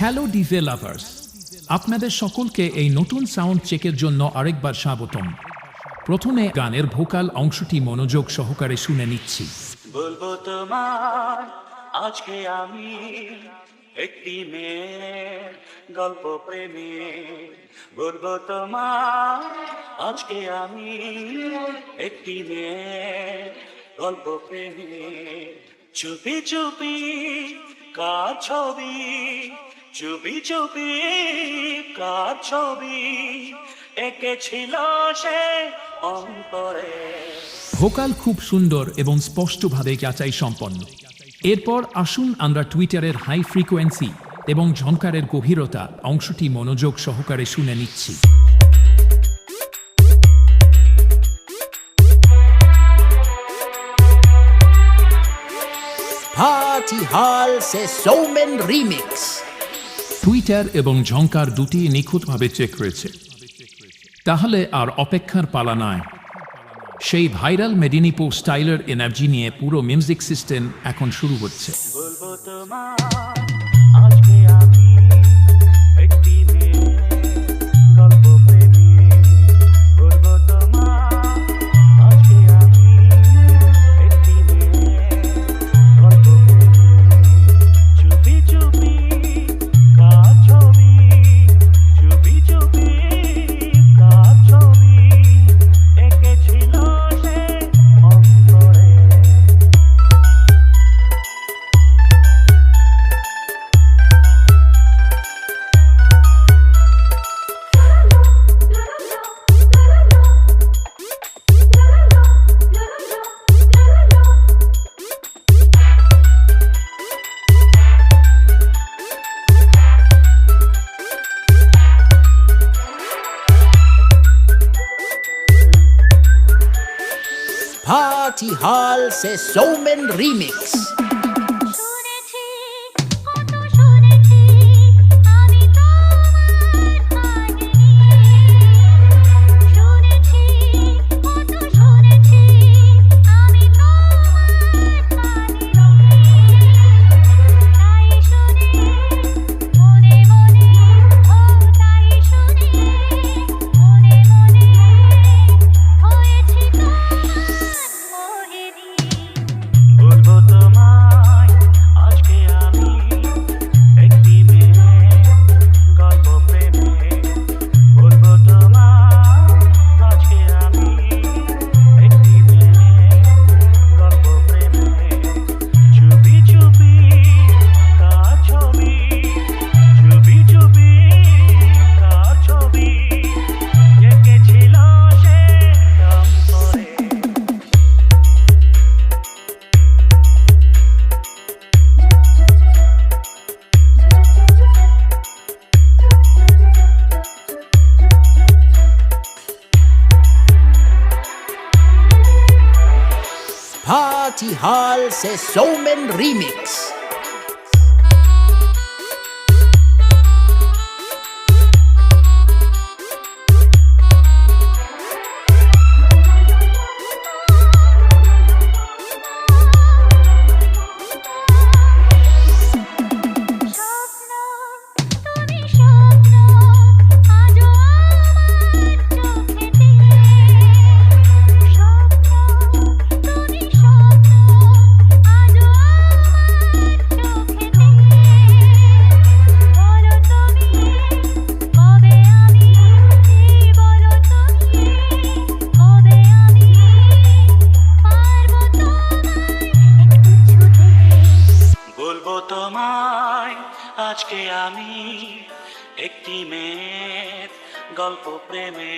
Hello DJ lovers, আপনাদের সকলকে এই নতুন সাউন্ড চেকের জন্য আরেকবার স্বাগতম। প্রথমে গানের ভোকাল অংশটি মনোযোগ সহকারে শুনে নিচ্ছি। বলবো তোমার আজকে আমি একটি মেয়ের গল্প প্রেমে, বলবো তোমার আজকে আমি একটি মেয়ের গল্প প্রেমে। চুপি চুপি কার ছবি, চুপি চুপি কার ছবি এঁকেছিল সে অন্তরে। ভোকাল খুব সুন্দর এবং স্পষ্টভাবে যাচাই সম্পন্ন। এরপর আসুন আমরা টুইটারের হাই ফ্রিকোয়েন্সি এবং ঝংকারের গভীরতা অংশটি মনোযোগ সহকারে শুনে নিচ্ছি। Party Hall se Somen Remix। Twitter এবং ঝংকার দুটি নিখুঁতভাবে চেক হয়েছে, তাহলে আর অপেক্ষার পালা নয়। সেই ভাইরাল মেদিনীপুর স্টাইলের এনার্জি নিয়ে পুরো মিউজিক সিস্টেম এখন শুরু হচ্ছে। বলবো তোমার আজকে আমি একটি মেয়ের গল্প প্রেমে, বলবো তোমার আজকে আমি একটি মেয়ের গল্প প্রেমে। চুপি চুপি কার ছবি, চুপি চুপি কার ছবি এঁকেছিল সে অন্তরে। Party Hall se Somen Remix। শুনেছি কত শুনেছি আমি তোমার কাহিনী, শুনেছি কত শুনেছি আমি তোমার কাহিনী। তাই শুনে মনে মনে, ও তাই শুনে মনে মনে হয়েছি তোমার মোহিনী। বলবো তোমায় আজকে আমি একটি মেয়ের গল্প প্রেমে, বলবো তোমায় আজকে আমি একটি মেয়ের গল্প প্রেমে। চুপি চুপি কার ছবি, চুপি চুপি কার ছবি এঁকেছিল সে অন্তরে। Party Hall se Somen Remix। স্বপ্ন তুমি স্বপ্ন আজও আমার চোখেতে, স্বপ্ন তুমি স্বপ্ন আজও আমার চোখেতে। বলো তুমি কবে আমি, বলো তুমি কবে আমি পারবো তোমায় একটু ছুঁতে। বলবো তোমায় আজকে আমি একটি মেয়ের গল্প প্রেমে,